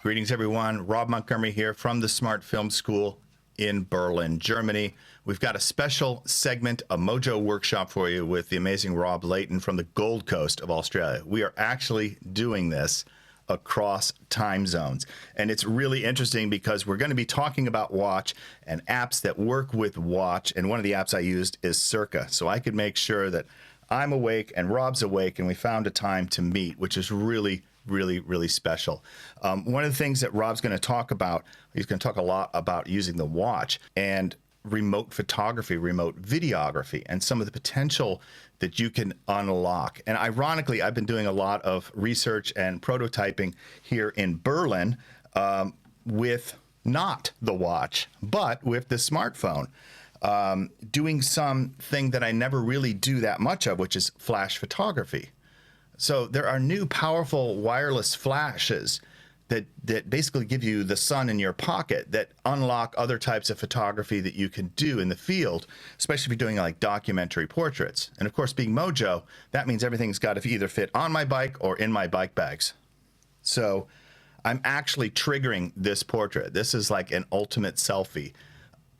Greetings, everyone. Rob Montgomery here from the Smart Film School in Berlin, Germany. We've got a special segment, a Mojo workshop for you with the amazing Rob Layton from the Gold Coast of Australia. We are actually doing this across time zones. And it's really interesting because we're going to be talking about Watch and apps that work with Watch. And one of the apps I used is Circa. So I could make sure that I'm awake and Rob's awake, and we found a time to meet, which is really special. One of the things that Rob's going to talk about, he's going to talk a lot about using the Watch and remote photography, remote videography, and some of the potential that you can unlock. And ironically, I've been doing a lot of research and prototyping here in Berlin with not the Watch, but with the smartphone. Doing something that I never really do that much of, which is flash photography. So there are new powerful wireless flashes that basically give you the sun in your pocket that unlock other types of photography that you can do in the field, especially if you're doing like documentary portraits. And of course, being Mojo, that means everything's got to either fit on my bike or in my bike bags. So I'm actually triggering this portrait. This is like an ultimate selfie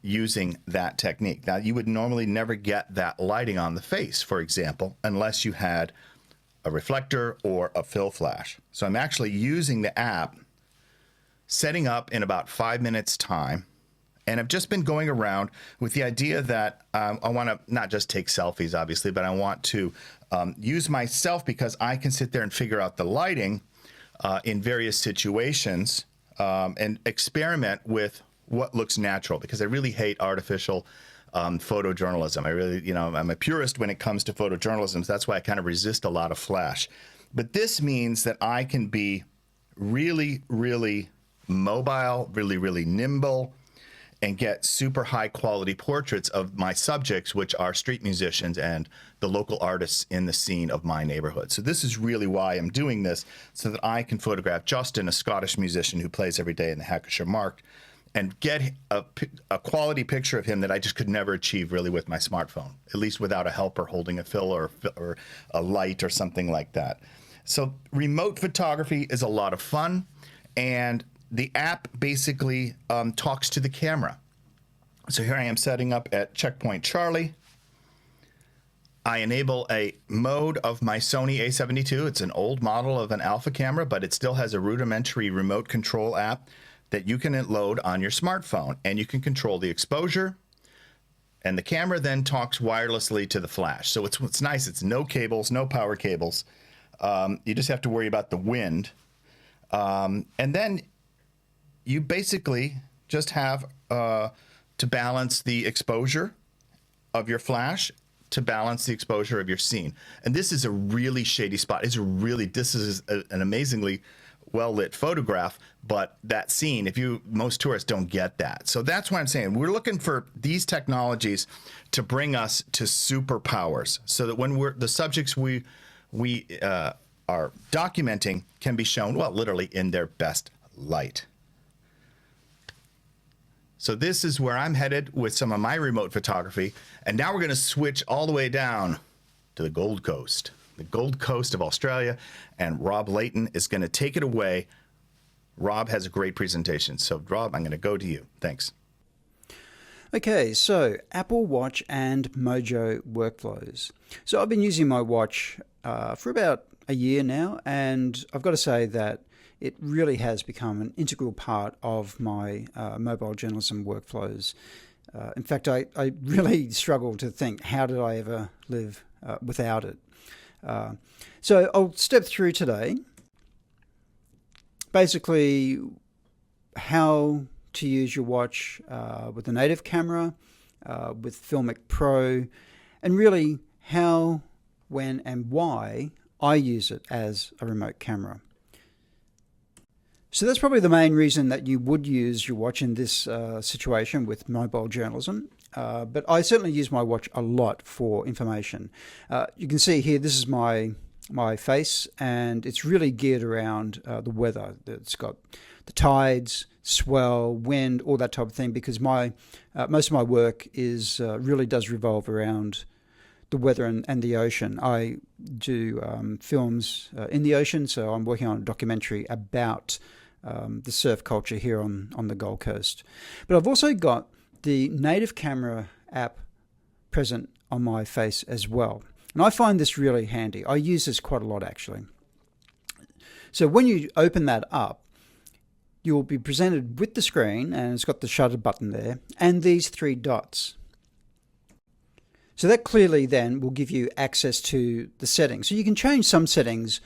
using that technique. Now, you would normally never get that lighting on the face, for example, unless you had a reflector or a fill flash. So I'm actually using the app, setting up in about 5 minutes time. And I've just been going around with the idea that I want to not just take selfies, obviously, but I want to use myself because I can sit there and figure out the lighting in various situations and experiment with what looks natural, because I really hate artificial photojournalism. I really, I'm a purist when it comes to photojournalism. So that's why I kind of resist a lot of flash. But this means that I can be really mobile, really nimble, and get super high quality portraits of my subjects, which are street musicians and the local artists in the scene of my neighborhood. So this is really why I'm doing this, so that I can photograph Justin, a Scottish musician who plays every day in the Hackescher Markt, and get a quality picture of him that I just could never achieve really with my smartphone, at least without a helper holding a fill or a light or something like that. So remote photography is a lot of fun, and the app basically talks to the camera. So here I am setting up at checkpoint Charlie. I enable a mode of my Sony A72. It's an old model of an alpha camera, but it still has a rudimentary remote control app that you can load on your smartphone, and you can control the exposure, and the camera then talks wirelessly to the flash. So it's nice. It's no cables, no power cables. You just have to worry about the wind. And then you basically just have to balance the exposure of your flash to balance the exposure of your scene. And this is a really shady spot. This is an amazingly well-lit photograph, but that scene, most tourists don't get that. So that's why I'm saying we're looking for these technologies to bring us to superpowers, so that when the subjects we are documenting can be shown, well, literally in their best light. So this is where I'm headed with some of my remote photography. And now we're going to switch all the way down to the Gold Coast. The Gold Coast of Australia, and Rob Layton is going to take it away. Rob has a great presentation. So Rob, I'm going to go to you. Thanks. Okay, so Apple Watch and Mojo workflows. So I've been using my watch for about a year now, and I've got to say that it really has become an integral part of my mobile journalism workflows. In fact, I really struggle to think, how did I ever live without it? So I'll step through today basically how to use your watch with a native camera, with Filmic Pro, and really how, when, and why I use it as a remote camera. So that's probably the main reason that you would use your watch in this situation with mobile journalism. But I certainly use my watch a lot for information. You can see here, this is my face, and it's really geared around the weather. It's got the tides, swell, wind, all that type of thing, because most of my work is really does revolve around the weather and the ocean. I do films in the ocean, so I'm working on a documentary about the surf culture here on the Gold Coast. But I've also got the native camera app present on my face as well. And I find this really handy. I use this quite a lot, actually. So when you open that up, you'll be presented with the screen, and it's got the shutter button there, and these 3 dots. So that clearly then will give you access to the settings. So you can change some settings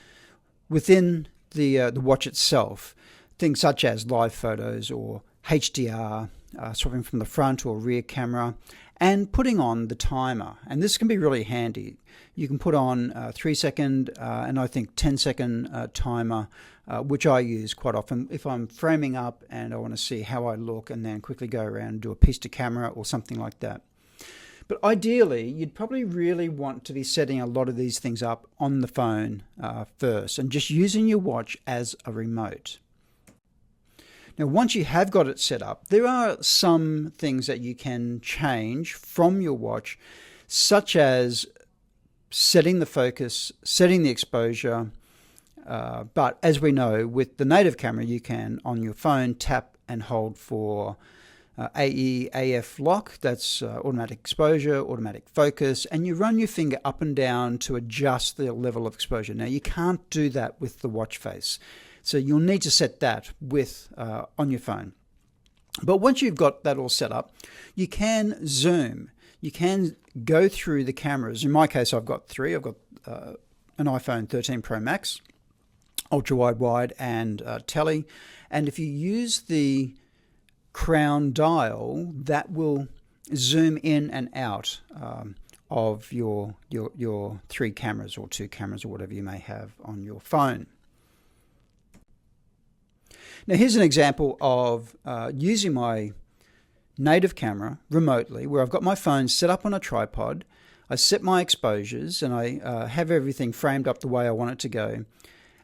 within the watch itself, things such as live photos or HDR, swapping from the front or rear camera, and putting on the timer. And this can be really handy. You can put on a 3-second and I think 10-second timer, which I use quite often if I'm framing up and I want to see how I look and then quickly go around and do a piece to camera or something like that. But ideally, you'd probably really want to be setting a lot of these things up on the phone first and just using your watch as a remote. Now, once you have got it set up, there are some things that you can change from your watch, such as setting the focus, setting the exposure. But as we know, with the native camera, you can, on your phone, tap and hold for AE, AF lock, that's automatic exposure, automatic focus, and you run your finger up and down to adjust the level of exposure. Now, you can't do that with the watch face, so you'll need to set that with on your phone. But once you've got that all set up, you can zoom. You can go through the cameras. In my case, I've got 3. I've got an iPhone 13 Pro Max, ultra-wide, and tele. And if you use the crown dial, that will zoom in and out of your 3 cameras or 2 cameras or whatever you may have on your phone. Now here's an example of using my native camera remotely, where I've got my phone set up on a tripod. I set my exposures and I have everything framed up the way I want it to go.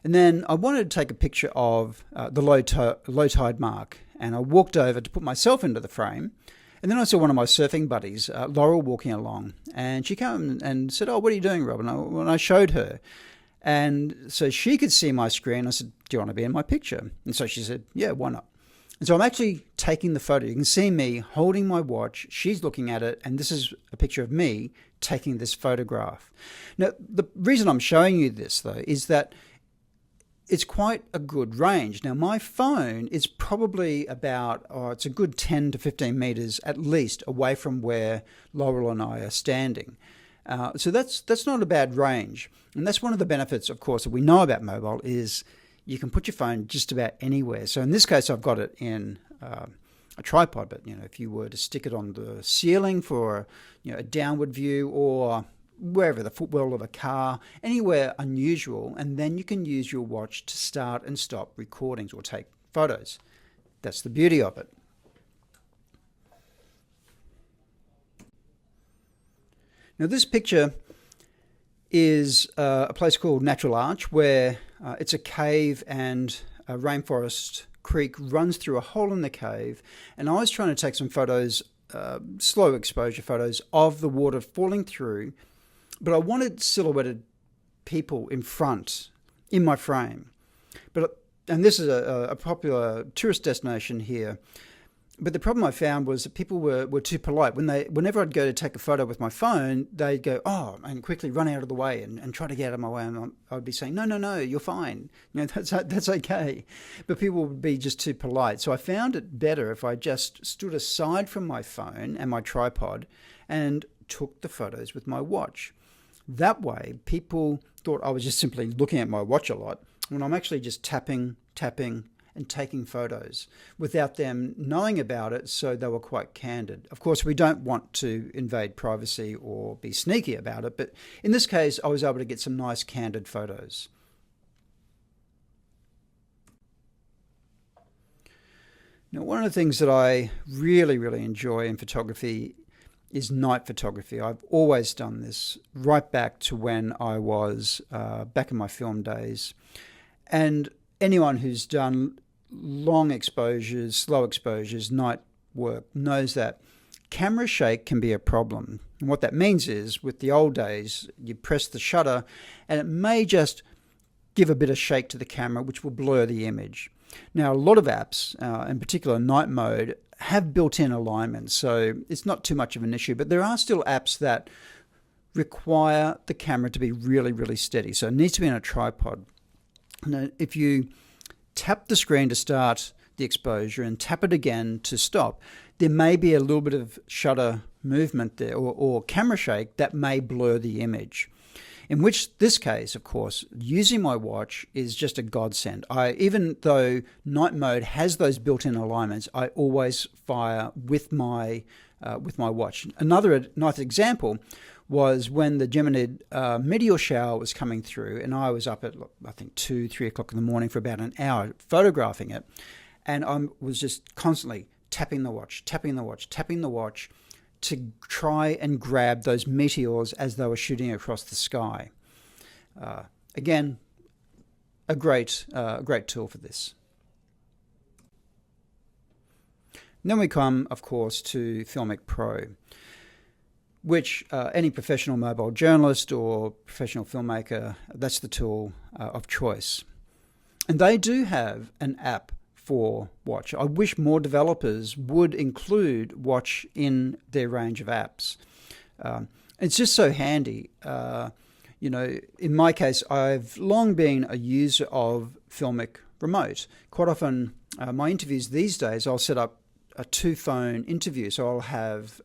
And then I wanted to take a picture of the low tide mark. And I walked over to put myself into the frame. And then I saw one of my surfing buddies, Laurel, walking along. And she came and said, "Oh, what are you doing, Rob?" And I showed her. And so she could see my screen. I said, "Do you want to be in my picture?" And so she said, "Yeah, why not?" And so I'm actually taking the photo. You can see me holding my watch. She's looking at it. And this is a picture of me taking this photograph. Now, the reason I'm showing you this, though, is that it's quite a good range. Now, my phone is probably about, it's a good 10 to 15 meters at least away from where Laurel and I are standing. So that's not a bad range. And that's one of the benefits, of course, that we know about mobile is you can put your phone just about anywhere. So in this case, I've got it in a tripod, but if you were to stick it on the ceiling for a downward view or wherever, the footwell of a car, anywhere unusual, and then you can use your watch to start and stop recordings or take photos. That's the beauty of it. Now this picture is a place called Natural Arch, where it's a cave and a rainforest creek runs through a hole in the cave, and I was trying to take some photos, slow exposure photos of the water falling through, but I wanted silhouetted people in front in my frame. And this is a popular tourist destination here. But the problem I found was that people were too polite. Whenever I'd go to take a photo with my phone, they'd go, "Oh," and quickly run out of the way and try to get out of my way. And I'd be saying, no, you're fine. That's okay. But people would be just too polite. So I found it better if I just stood aside from my phone and my tripod and took the photos with my watch. That way, people thought I was just simply looking at my watch a lot, when I'm actually just tapping, and taking photos without them knowing about it, so they were quite candid. Of course, we don't want to invade privacy or be sneaky about it, but in this case, I was able to get some nice candid photos. Now, one of the things that I really, really enjoy in photography is night photography. I've always done this right back to when I was back in my film days. And anyone who's done long exposures, slow exposures, night work knows that camera shake can be a problem. And what that means is, with the old days, you press the shutter and it may just give a bit of shake to the camera, which will blur the image. Now, a lot of apps, in particular night mode, have built-in alignment, so it's not too much of an issue. But there are still apps that require the camera to be really, really steady. So it needs to be on a tripod. Now, if you tap the screen to start the exposure and tap it again to stop, there may be a little bit of shutter movement there or camera shake that may blur the image. In which this case, of course, using my watch is just a godsend. Even though night mode has those built-in alignments, I always fire with my watch. Another nice example was when the Geminid meteor shower was coming through, and I was up at, I think, 2, 3 o'clock in the morning for about an hour photographing it, and I was just constantly tapping the watch to try and grab those meteors as they were shooting across the sky. Again, a great tool for this. And then we come, of course, to Filmic Pro, which any professional mobile journalist or professional filmmaker, that's the tool of choice. And they do have an app for Watch. I wish more developers would include Watch in their range of apps. It's just so handy. In my case, I've long been a user of Filmic Remote. Quite often, my interviews these days, I'll set up a 2-phone interview. So I'll have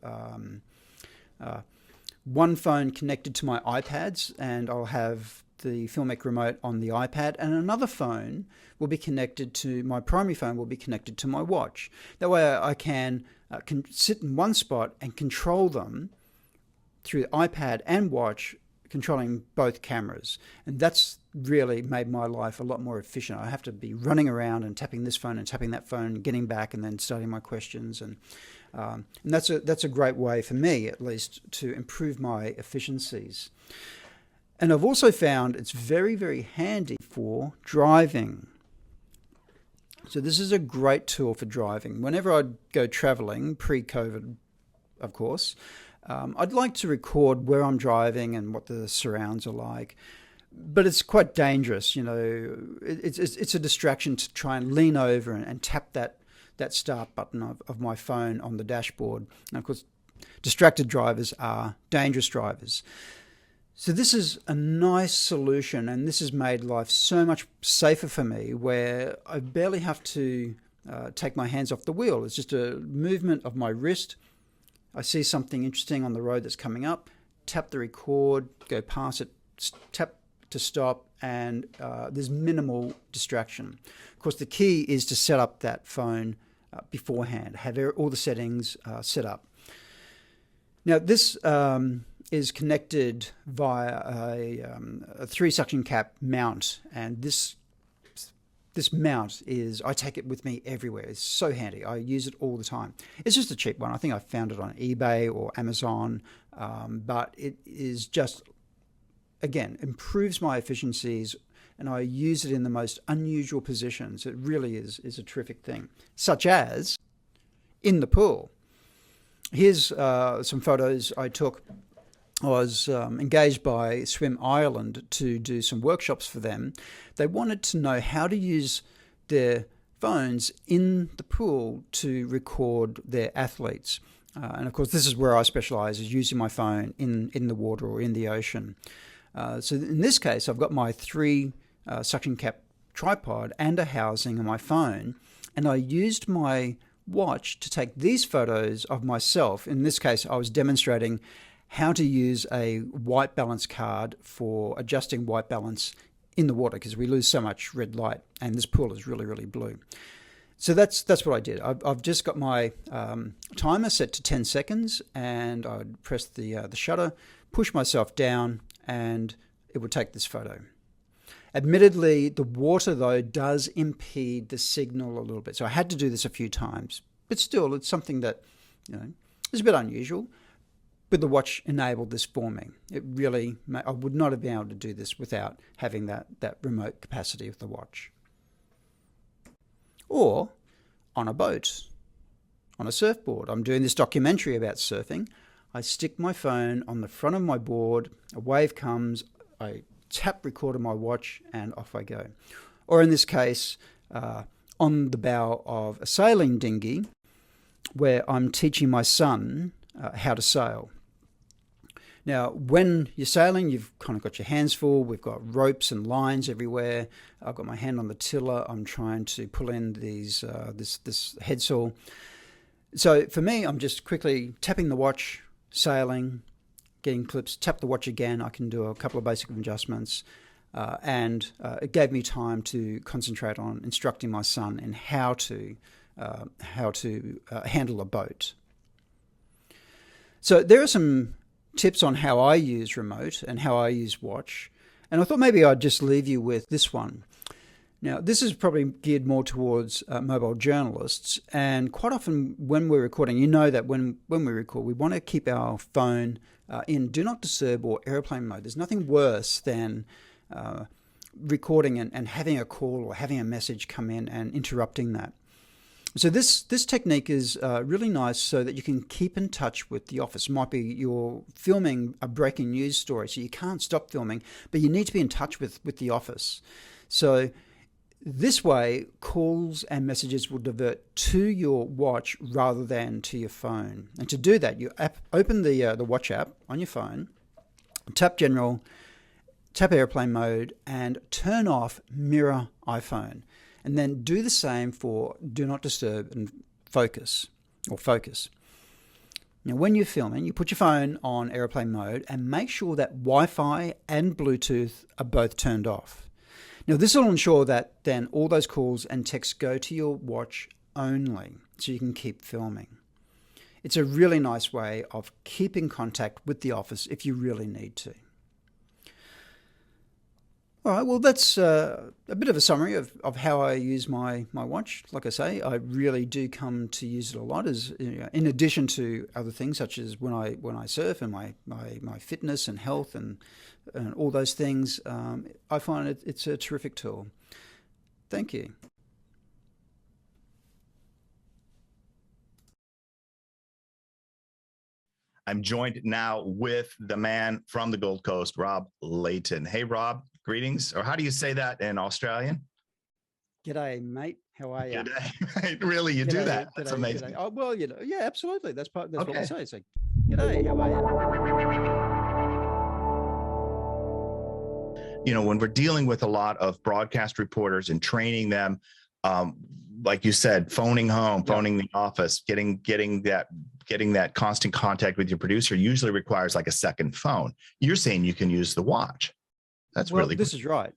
one phone connected to my iPads, and I'll have the Filmic Remote on the iPad, and another phone will be connected to my primary phone, will be connected to my watch. That way I can sit in one spot and control them through the iPad and watch, controlling both cameras. And that's really made my life a lot more efficient. I have to be running around and tapping this phone and tapping that phone, getting back and then starting my questions. And that's a great way for me, at least, to improve my efficiencies. And I've also found it's very, very handy for driving. So this is a great tool for driving. Whenever I'd go traveling, pre-COVID, of course, I'd like to record where I'm driving and what the surrounds are like. But it's quite dangerous, It's a distraction to try and lean over and tap that start button of my phone on the dashboard. And of course, distracted drivers are dangerous drivers. So this is a nice solution, and this has made life so much safer for me, where I barely have to take my hands off the wheel. It's just a movement of my wrist. I see something interesting on the road that's coming up, tap the record, go past it, tap to stop, and there's minimal distraction. Of course, the key is to set up that phone beforehand, have all the settings set up. Now, this is connected via a 3 suction cap mount, and this mount I take it with me everywhere. It's so handy. I use it all the time. It's just a cheap one. I think I found it on eBay or Amazon, but it is just, again, improves my efficiencies, and I use it in the most unusual positions. It really is a terrific thing, such as in the pool. Here's some photos I took. I was engaged by Swim Ireland to do some workshops for them. They wanted to know how to use their phones in the pool to record their athletes. And of course, this is where I specialise, is using my phone in the water or in the ocean. So in this case, I've got my 3 suction cap tripod and a housing on my phone, and I used my watch to take these photos of myself. In this case, I was demonstrating how to use a white balance card for adjusting white balance in the water, because we lose so much red light, and this pool is really, really blue. So that's what I did. I've just got my timer set to 10 seconds, and I'd press the shutter, push myself down, and it would take this photo. Admittedly, the water, though, does impede the signal a little bit. So I had to do this a few times, but still, it's something that is a bit unusual. But the watch enabled this for me. I would not have been able to do this without having that remote capacity of the watch. Or on a boat, on a surfboard. I'm doing this documentary about surfing. I stick my phone on the front of my board, a wave comes, I tap record on my watch, and off I go. Or in this case, on the bow of a sailing dinghy, where I'm teaching my son how to sail. Now, when you're sailing, you've kind of got your hands full. We've got ropes and lines everywhere. I've got my hand on the tiller. I'm trying to pull in this headsail. So for me, I'm just quickly tapping the watch, sailing, getting clips, tap the watch again. I can do a couple of basic adjustments. And it gave me time to concentrate on instructing my son in how to handle a boat. So there are some tips on how I use remote and how I use watch. And I thought maybe I'd just leave you with this one. Now, this is probably geared more towards mobile journalists. And quite often when we're recording, you know that when we record, we want to keep our phone in do not disturb or airplane mode. There's nothing worse than recording and having a call or having a message come in and interrupting that. So this technique is really nice so that you can keep in touch with the office. It might be you're filming a breaking news story, so you can't stop filming, but you need to be in touch with the office. So this way, calls and messages will divert to your watch rather than to your phone. And to do that, you open the watch app on your phone, tap General, tap Airplane Mode, and turn off Mirror iPhone. And then do the same for Do Not Disturb and Focus. Now, when you're filming, you put your phone on airplane mode and make sure that Wi-Fi and Bluetooth are both turned off. Now, this will ensure that then all those calls and texts go to your watch only, so you can keep filming. It's a really nice way of keeping contact with the office if you really need to. All right, well, that's a bit of a summary of how I use my watch. Like I say, I really do come to use it a lot, as in addition to other things such as when I surf and my fitness and health and all those things. I find it's a terrific tool. Thank you. I'm joined now with the man from the Gold Coast, Rob Layton. Hey, Rob, greetings. Or how do you say that in Australian? G'day, mate. How are you? G'day. Really, you do that? That's amazing. G'day. Oh, well, yeah, absolutely. That's Okay. what we say. It's like, g'day, how are you? When we're dealing with a lot of broadcast reporters and training them, like you said, phoning home, phoning the office, getting that constant contact with your producer usually requires like a second phone. You're saying you can use the watch. That's really this is right.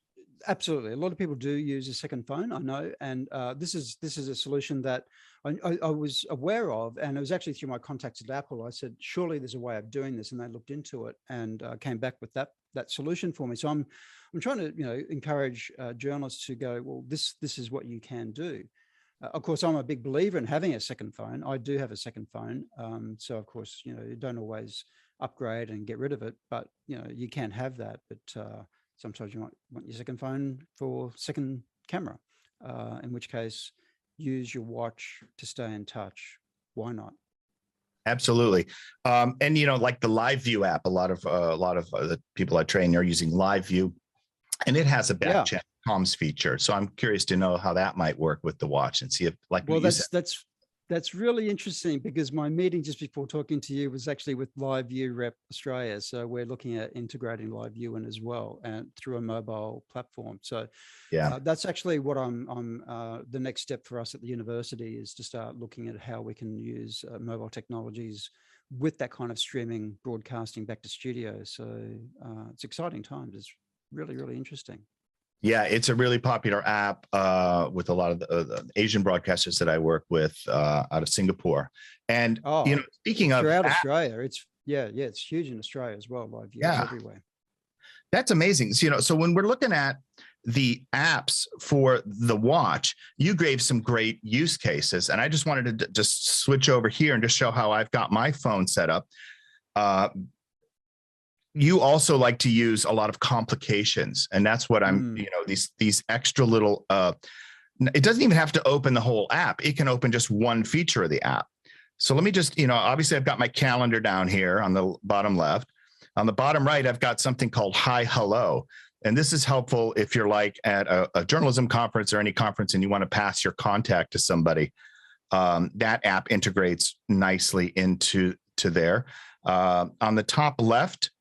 Absolutely. A lot of people do use a second phone, I know. And this is a solution that I was aware of. And it was actually through my contacts at Apple. I said, surely there's a way of doing this. And they looked into it and came back with that solution for me. So I'm trying to encourage journalists to go, well, this is what you can do. Of course, I'm a big believer in having a second phone. I do have a second phone. So of course, you don't always upgrade and get rid of it, but you can have that. But sometimes you might want your second phone for second camera, in which case use your watch to stay in touch. Why not? Absolutely. And like the Live View app, a lot of the people I train are using Live View, and it has a back channel comms feature. So I'm curious to know how that might work with the watch and see if that's really interesting, because my meeting just before talking to you was actually with Live View Rep Australia. So we're looking at integrating Live View in as well, and through a mobile platform. So that's actually what I'm the next step for us at the university is to start looking at how we can use mobile technologies with that kind of streaming broadcasting back to studio. So it's exciting times. It's really, really interesting. Yeah, it's a really popular app with a lot of the Asian broadcasters that I work with out of Singapore. And speaking of throughout Australia, it's huge in Australia as well. Live View everywhere. That's amazing. So when we're looking at the apps for the watch, you gave some great use cases, and I just wanted to just switch over here and just show how I've got my phone set up. You also like to use a lot of complications, and that's what I'm, these extra little, it doesn't even have to open the whole app. It can open just one feature of the app. So let me just, obviously I've got my calendar down here on the bottom left. On the bottom right, I've got something called Hi Hello. And this is helpful if you're like at a journalism conference or any conference and you want to pass your contact to somebody. That app integrates nicely into there. On the top left,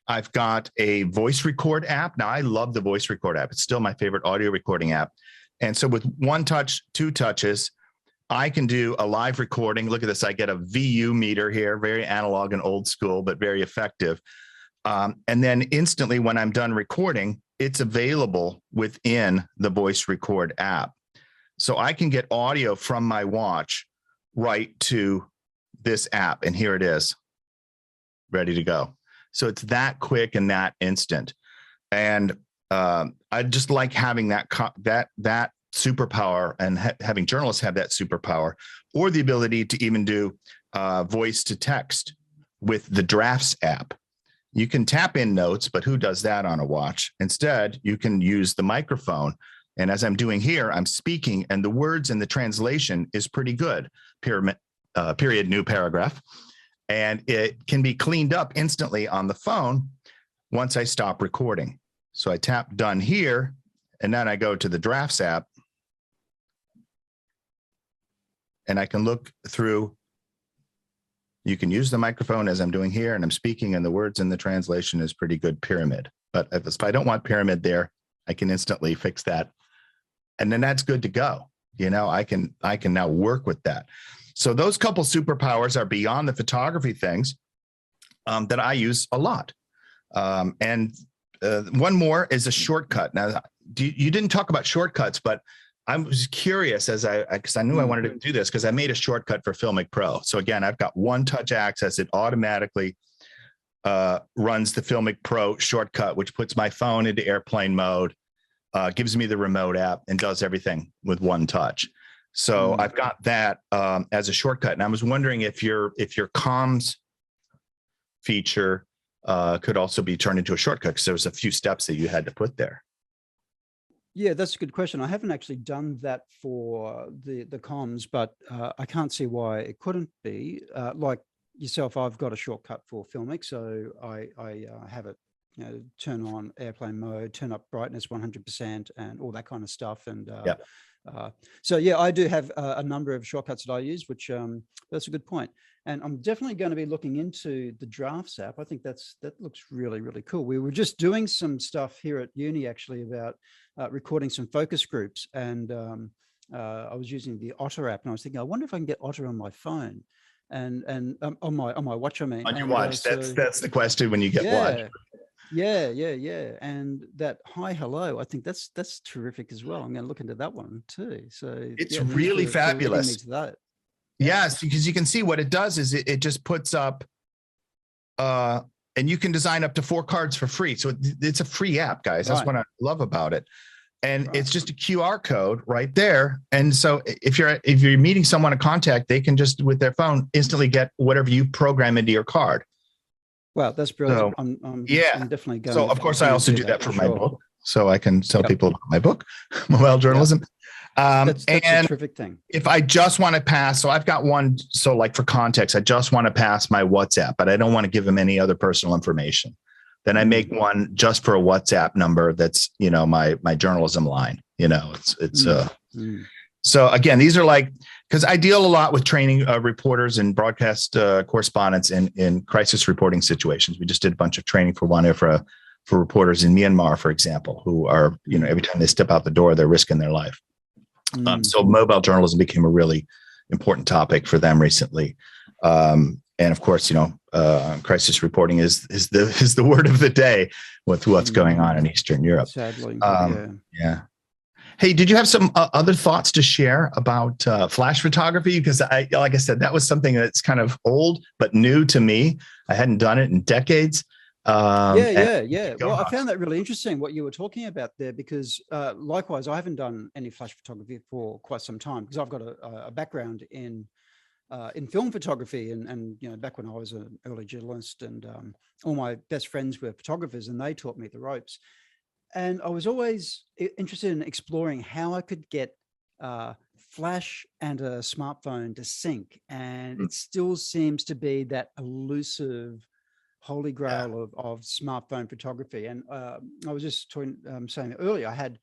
I've got a voice record app. Now, I love the voice record app. It's still my favorite audio recording app. And so with one touch, two touches, I can do a live recording. Look at this. I get a VU meter here, very analog and old school, but very effective. And then instantly when I'm done recording, it's available within the voice record app. So I can get audio from my watch right to this app. And here it is, ready to go. So it's that quick and that instant. And I just like having that superpower and having journalists have that superpower, or the ability to even do voice to text with the Drafts app. You can tap in notes, but who does that on a watch? Instead, you can use the microphone. And as I'm doing here, I'm speaking and the words and the translation is pretty good. Period, new paragraph. And it can be cleaned up instantly on the phone once I stop recording. So I tap done here, and then I go to the Drafts app, and I can look through. You can use the microphone as I'm doing here, and I'm speaking, and the words in the translation is pretty good, pyramid. But if I don't want pyramid there, I can instantly fix that. And then that's good to go. I can now work with that. So those couple superpowers are beyond the photography things that I use a lot. And one more is a shortcut. Now, you didn't talk about shortcuts, but I was curious because I knew I wanted to do this because I made a shortcut for Filmic Pro. So again, I've got one touch access. It automatically runs the Filmic Pro shortcut, which puts my phone into airplane mode, gives me the remote app, and does everything with one touch. So I've got that as a shortcut. And I was wondering if your comms feature could also be turned into a shortcut, because there was a few steps that you had to put there. Yeah, that's a good question. I haven't actually done that for the comms, but I can't see why it couldn't be. Like yourself, I've got a shortcut for Filmic, so I have it, turn on airplane mode, turn up brightness 100%, and all that kind of stuff. And so yeah, I do have a number of shortcuts that I use, which that's a good point. And I'm definitely going to be looking into the Drafts app. I think that looks really, really cool. We were just doing some stuff here at uni actually about recording some focus groups, and I was using the Otter app, and I was thinking, I wonder if I can get Otter on my phone and on my watch. I mean, on your watch. That's the question when you get watch. Yeah. And that Hi Hello, I think that's terrific as well. I'm going to look into that one too. So it's really fabulous. Yes, because you can see what it does is it just puts up, and you can design up to 4 cards for free. So it's a free app, guys. That's what I love about it. And it's just a QR code right there. And so if you're meeting someone to contact, they can just with their phone instantly get whatever you program into your card. Wow, that's brilliant. So, I'm definitely going. So of course I also do that for my book, so I can tell people about my book, Mobile Journalism. That's a terrific thing. If I just want to pass, so I've got one. So like for context, I just want to pass my WhatsApp, but I don't want to give them any other personal information. Then I make one just for a WhatsApp number. That's, my journalism line, So again, these are like, because I deal a lot with training reporters and broadcast correspondents in crisis reporting situations. We just did a bunch of training for reporters in Myanmar, for example, who are, every time they step out the door, they're risking their life. So mobile journalism became a really important topic for them recently. And of course, crisis reporting is the word of the day with what's going on in Eastern Europe. Sadly, yeah. Hey, did you have some other thoughts to share about flash photography? Because like I said, that was something that's kind of old but new to me. I hadn't done it in decades. Yeah. Well, I found that really interesting what you were talking about there, because likewise, I haven't done any flash photography for quite some time, because I've got a background in film photography, and back when I was an early journalist, and all my best friends were photographers, and they taught me the ropes. And I was always interested in exploring how I could get flash and a smartphone to sync, and it still seems to be that elusive holy Yeah. grail of smartphone photography. And I was just saying earlier, I had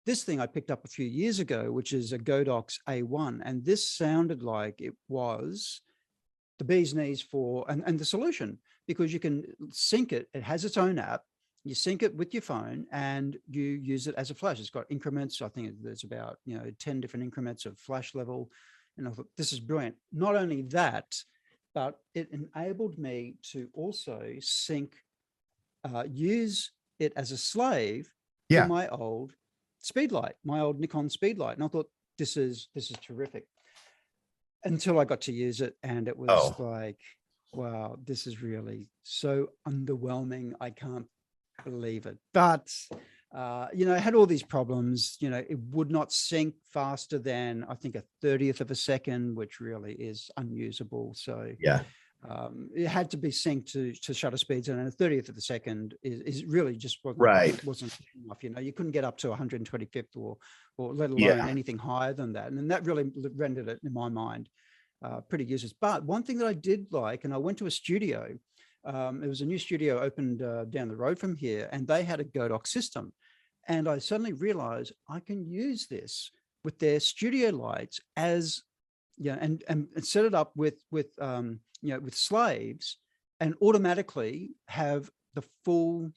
this thing I picked up a few years ago, which is a Godox A1, and this sounded like it was the bee's knees for and the solution, because you can sync it. It has its own app. You sync it with your phone and you use it as a flash. It's got increments. I think there's about 10 different increments of flash level. And I thought, this is brilliant. Not only that, but it enabled me to also sync, use it as a slave for Yeah. my old Speedlight, my old Nikon Speedlight. And I thought, this is terrific, until I got to use it, and it was like, wow, this is really so underwhelming. I can't believe it. But it had all these problems. It would not sync faster than, I think, a 30th of a second, which really is unusable. So Yeah. it had to be synced to shutter speeds, and a 30th of a second is really just wasn't enough. You couldn't get up to 125th or let alone anything higher than that. And that really rendered it, in my mind, pretty useless. But one thing that I did like, and I went to a studio, it was a new studio opened down the road from here, and they had a Godox system. And I suddenly realized I can use this with their studio lights as, and set it up with slaves, and automatically have the full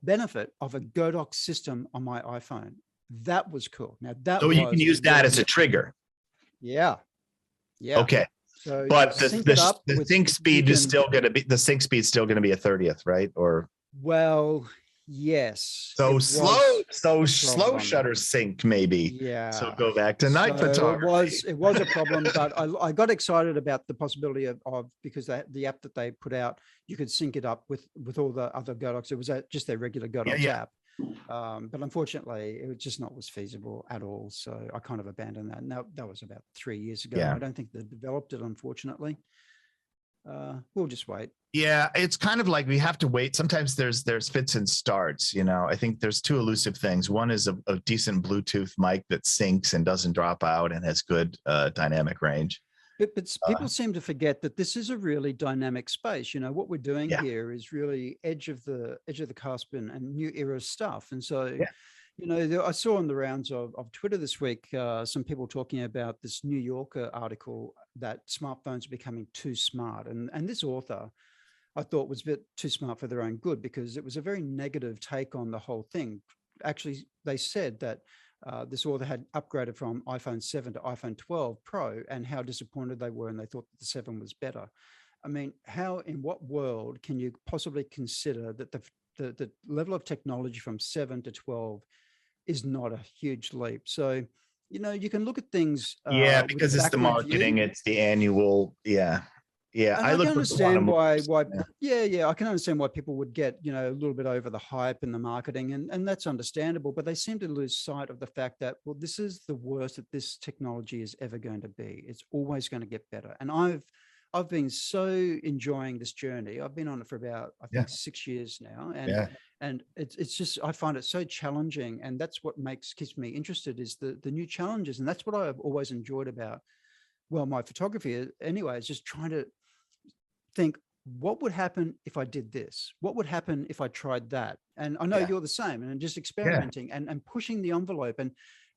benefit of a Godox system on my iPhone. That was cool. Now So you can use that as a trigger. Yeah. Okay. So but the sync speed is still going to be a 30th, right? Or well, yes. So slow shutter sync maybe. Yeah. So go back to night photography. It was a problem, but I got excited about the possibility of because the app that they put out, you could sync it up with all the other Godox. It was just their regular Godox app. But unfortunately, it was just not was feasible at all. So I kind of abandoned that. Now that was about 3 years ago. I don't think they developed it, unfortunately. We'll just wait. Yeah, it's kind of like we have to wait. Sometimes there's fits and starts. I think there's two elusive things. One is a decent Bluetooth mic that syncs and doesn't drop out and has good dynamic range. But people seem to forget that this is a really dynamic space. What we're doing here is really edge of the cusp and new era stuff. And so, I saw on the rounds of Twitter this week, some people talking about this New Yorker article that smartphones are becoming too smart. And this author, I thought, was a bit too smart for their own good, because it was a very negative take on the whole thing. Actually, they said that this author had upgraded from iPhone 7 to iPhone 12 Pro, and how disappointed they were, and they thought that the 7 was better. I mean, in what world can you possibly consider that the level of technology from 7 to 12 is not a huge leap? So, you can look at things. Because it's the marketing, it's the annual. Yeah. And I can understand why. I can understand why people would get, a little bit over the hype and the marketing, and that's understandable. But they seem to lose sight of the fact that, well, this is the worst that this technology is ever going to be. It's always going to get better. And I've been so enjoying this journey. I've been on it for about, I think, 6 years now, and it's just, I find it so challenging, and that's what keeps me interested, is the new challenges, and that's what I've always enjoyed about, well, my photography anyway, is just trying to think, what would happen if I did this? What would happen if I tried that? And I know you're the same, and just experimenting and pushing the envelope.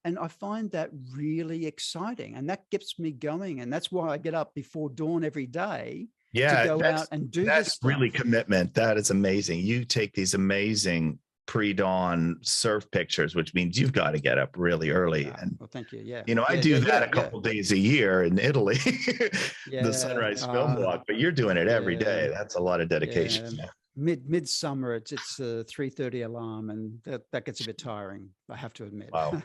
And I find that really exciting, and that gets me going. And that's why I get up before dawn every day to go out and do this. That's really commitment. That is amazing. You take these amazing pre-dawn surf pictures, which means you've got to get up really early. And well, thank you. I do that a couple days a year in Italy, the sunrise film walk, but you're doing it every day. That's a lot of dedication. Midsummer, it's 3:30 alarm, and that gets a bit tiring, I have to admit. Wow.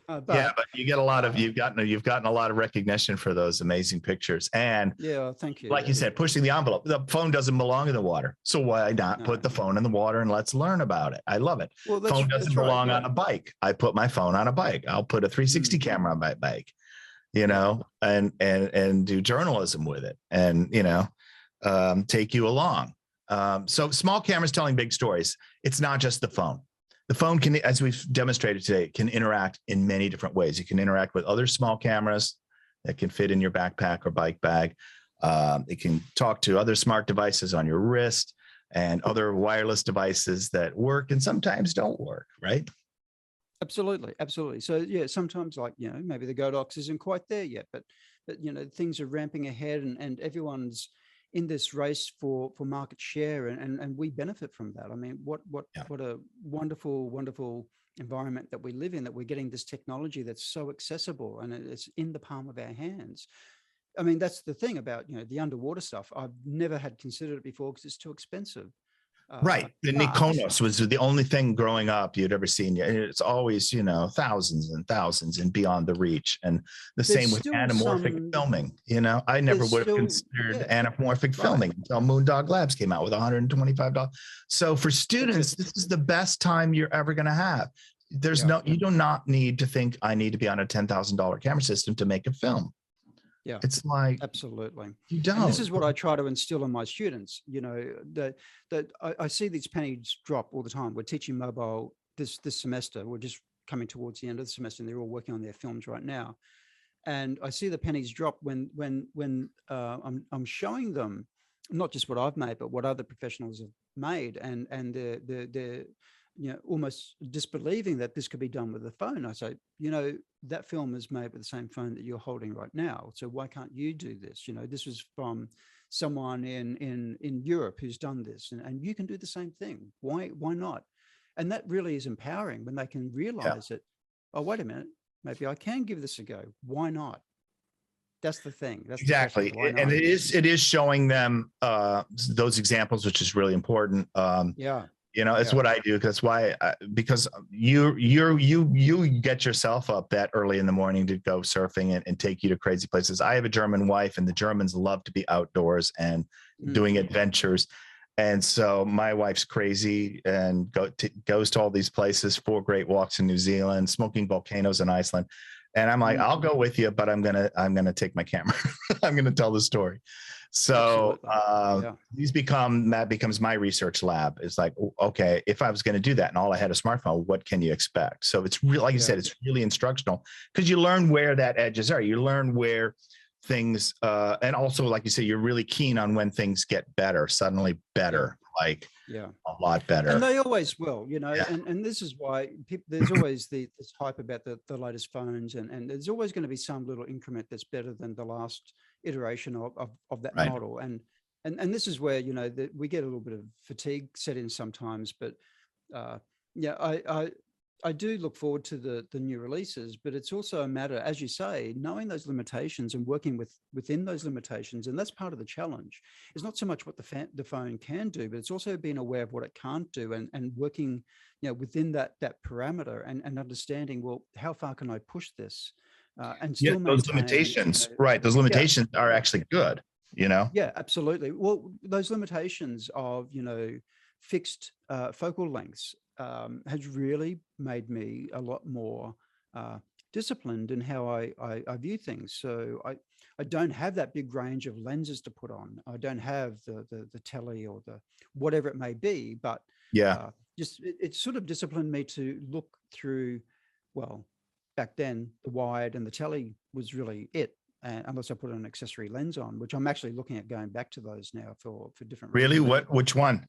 But you get a lot of you've gotten a lot of recognition for those amazing pictures. And thank you. Like you said, pushing the envelope. The phone doesn't belong in the water, so why not put the phone in the water and let's learn about it? I love it. Well, phone doesn't belong on a bike. I put my phone on a bike. I'll put a 360 camera on my bike, and do journalism with it, and take you along. So small cameras telling big stories. It's not just the phone. The phone can, as we've demonstrated today, can interact in many different ways. You can interact with other small cameras that can fit in your backpack or bike bag. It can talk to other smart devices on your wrist and other wireless devices that work and sometimes don't work, right? Absolutely, absolutely. So yeah, sometimes like, maybe the Godox isn't quite there yet, but things are ramping ahead, and everyone's in this race for market share, and we benefit from that. I mean, what a wonderful environment that we live in, that we're getting this technology that's so accessible and it's in the palm of our hands. I mean, that's the thing about, the underwater stuff. I've never had considered it before because it's too expensive. Right. The But Mykonos was the only thing growing up you'd ever seen. It's always, thousands and thousands and beyond the reach. And the there's same with still anamorphic filming. I never there's would have still, considered yeah, anamorphic right. filming until Moondog Labs came out with $125. So for students, this is the best time you're ever going to have. You do not need to think I need to be on a $10,000 camera system to make a film. Yeah, it's like absolutely. you don't. And this is what I try to instill in my students. That I see these pennies drop all the time. We're teaching mobile this semester. We're just coming towards the end of the semester, and they're all working on their films right now. And I see the pennies drop when I'm showing them not just what I've made, but what other professionals have made, and they're almost disbelieving that this could be done with a phone. I say, that film is made with the same phone that you're holding right now. So why can't you do this? This was from someone in Europe who's done this, and you can do the same thing. Why not? And that really is empowering when they can realize that, oh, wait a minute, maybe I can give this a go. Why not? That's the thing. That's exactly. And it is showing them those examples, which is really important. It's what I do. That's why, because you get yourself up that early in the morning to go surfing and take you to crazy places. I have a German wife, and the Germans love to be outdoors and doing adventures. And so my wife's crazy and goes to all these places, 4 great walks in New Zealand, smoking volcanoes in Iceland. And I'm like, I'll go with you, but I'm gonna take my camera. I'm gonna tell the story. So that becomes my research lab. It's like, okay, if I was going to do that and all I had a smartphone, what can you expect? So it's really, like you said, it's really instructional, because you learn where that edges are. You learn where things, and also, like you said, you're really keen on when things get better, suddenly better, a lot better. And they always will, and this is why there's always this hype about the latest phones, and there's always going to be some little increment that's better than the last iteration of that model. And this is where, we get a little bit of fatigue set in sometimes, but I do look forward to the new releases, but it's also a matter, as you say, knowing those limitations and working within those limitations. And that's part of the challenge. It's not so much what the phone can do, but it's also being aware of what it can't do, and working, within that parameter, and understanding, well, how far can I push this? And still those limitations, right? Those limitations are actually good, Yeah, absolutely. Well, those limitations of, fixed focal lengths has really made me a lot more disciplined in how I view things. So I don't have that big range of lenses to put on. I don't have the tele or the whatever it may be, but just it sort of disciplined me to look through, well, back then the wide and the tele was really it. Unless I put an accessory lens on, which I'm actually looking at going back to those now for different reasons. Really? Which one?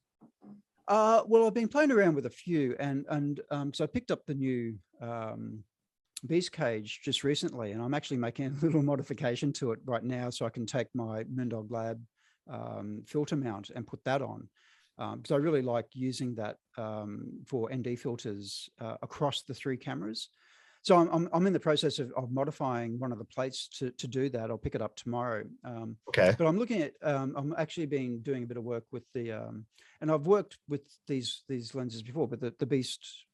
Well, I've been playing around with a few, and so I picked up the new Beast Cage just recently, and I'm actually making a little modification to it right now, so I can take my Moondog Lab filter mount and put that on. So I really like using that for ND filters across the 3 cameras. So I'm in the process of modifying one of the plates to do that. I'll pick it up tomorrow. Okay. But I'm looking at, I'm actually been doing a bit of work with the, and I've worked with these lenses before, but the Beast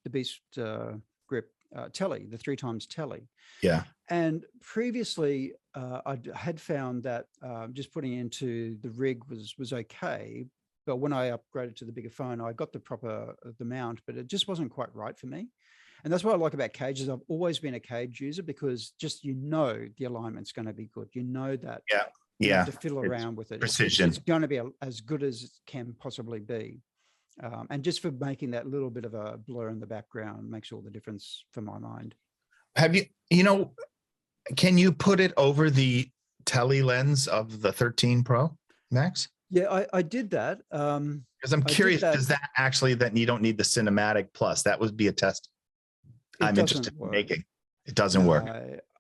grip tele, the 3x tele. Yeah. And previously I had found that just putting into the rig was okay. But when I upgraded to the bigger phone, I got the mount, but it just wasn't quite right for me. And that's what I like about cages. I've always been a cage user, because just, the alignment's going to be good. That you have to fiddle around with it. Precision. It's going to be as good as it can possibly be. And just for making that little bit of a blur in the background makes all the difference for my mind. Have you, can you put it over the tele lens of the 13 Pro Max? Yeah, I did that. Because I'm curious, does that actually, that you don't need the cinematic plus? That would be a test I'm interested in making. It doesn't work.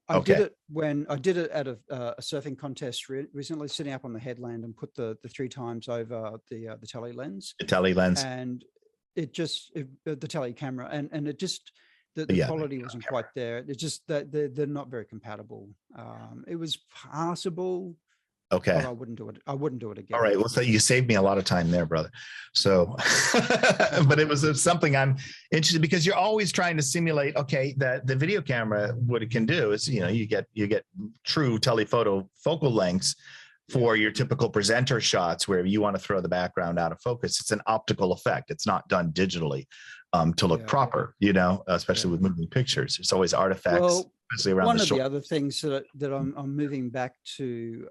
I did it when I did it at a surfing contest recently, sitting up on the headland and put the 3 times over the tele lens. The tele lens. And it just, the tele camera, and it just, the quality wasn't quite there. It's just that they're not very compatible. It was passable. Okay. But I wouldn't do it. I wouldn't do it again. All right. Well, so you saved me a lot of time there, brother. So, but it was something I'm interested, because you're always trying to simulate, okay, that the video camera, what it can do is, you get true telephoto focal lengths for your typical presenter shots where you want to throw the background out of focus. It's an optical effect. It's not done digitally to look proper, especially with moving pictures. There's always artifacts. Well, around one of the other things that I'm moving back to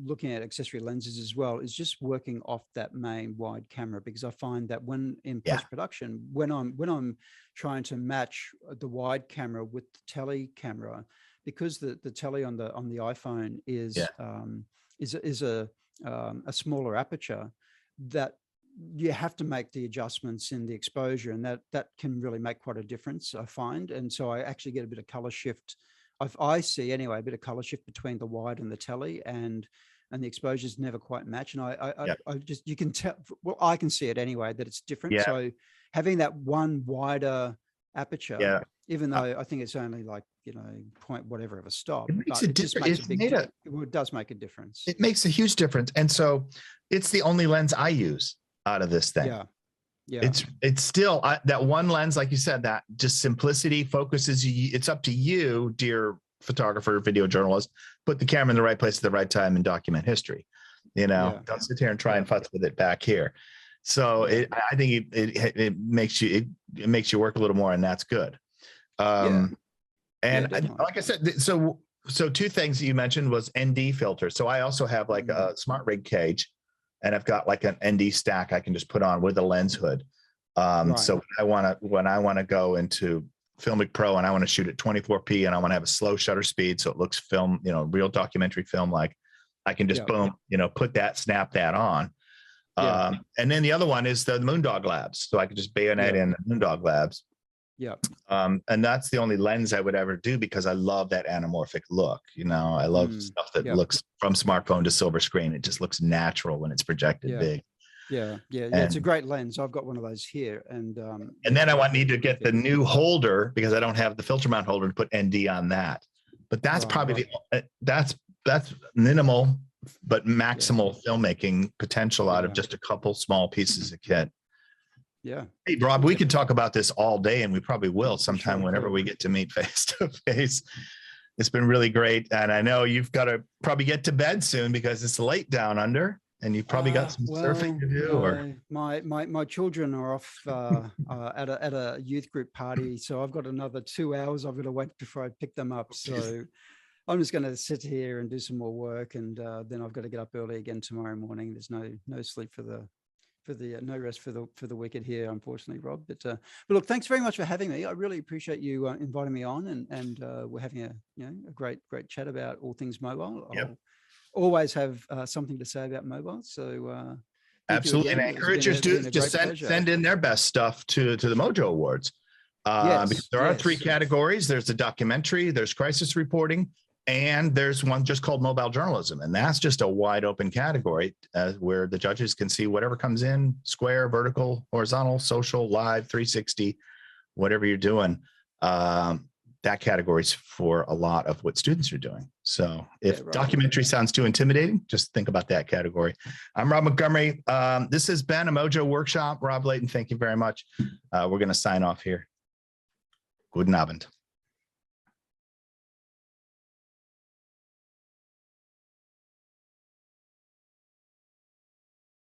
looking at accessory lenses as well is just working off that main wide camera, because I find that when in post-production, when I'm trying to match the wide camera with the tele camera, because the tele on the iPhone is a smaller aperture, that you have to make the adjustments in the exposure, and that can really make quite a difference, I find. And so I actually get a bit of color shift. I see anyway, a bit of color shift between the wide and the tele, and the exposures never quite match. And I just, you can tell, well, I can see it anyway, that it's different. Yeah. So having that one wider aperture, even though I think it's only like, point whatever of a stop, it makes a difference. It does make a difference. It makes a huge difference. And so it's the only lens I use out of this thing. It's still that one lens, like you said, that just simplicity focuses you. It's up to you, dear photographer, video journalist, put the camera in the right place at the right time and document history. Don't sit here and try and fuss with it back here. So I think it makes you work a little more, and that's good. And like I said, so 2 things that you mentioned was ND filter. So I also have like a smart rig cage, and I've got like an ND stack I can just put on with a lens hood. So when I want to go into Filmic Pro and I want to shoot at 24p and I want to have a slow shutter speed so it looks film, real documentary film, like I can just boom, put that, snap that on. And then the other one is the Moondog Labs. So I could just bayonet in the Moondog Labs. And that's the only lens I would ever do, because I love that anamorphic look. I love stuff that looks from smartphone to silver screen. It just looks natural when it's projected big. It's a great lens. I've got one of those here, and then I need to get the new holder, because I don't have the filter mount holder to put ND on that. But that's probably that's minimal but maximal filmmaking potential out of just a couple small pieces of kit. Hey, Rob, we could talk about this all day, and we probably will sometime whenever we get to meet face to face. It's been really great. And I know you've got to probably get to bed soon because it's late down under, and you've probably got some surfing to do. Or my children are off at a youth group party. So I've got another 2 hours I've got to wait before I pick them up. So I'm just going to sit here and do some more work. And then I've got to get up early again tomorrow morning. There's no sleep for the no rest for the wicked here, unfortunately, Rob. But look, thanks very much for having me. I really appreciate you inviting me on, and we're having a great chat about all things mobile. I'll always have something to say about mobile. So absolutely, and I encourage your students to send in their best stuff to the Mojo Awards. Because there are 3 categories. There's the documentary, there's crisis reporting, and there's one just called mobile journalism. And that's just a wide open category where the judges can see whatever comes in: square, vertical, horizontal, social, live, 360, whatever you're doing. That category's for a lot of what students are doing. So if documentary sounds too intimidating, just think about that category. I'm Rob Montgomery. This has been a Mojo workshop. Rob Layton, thank you very much. We're going to sign off here. Guten Abend.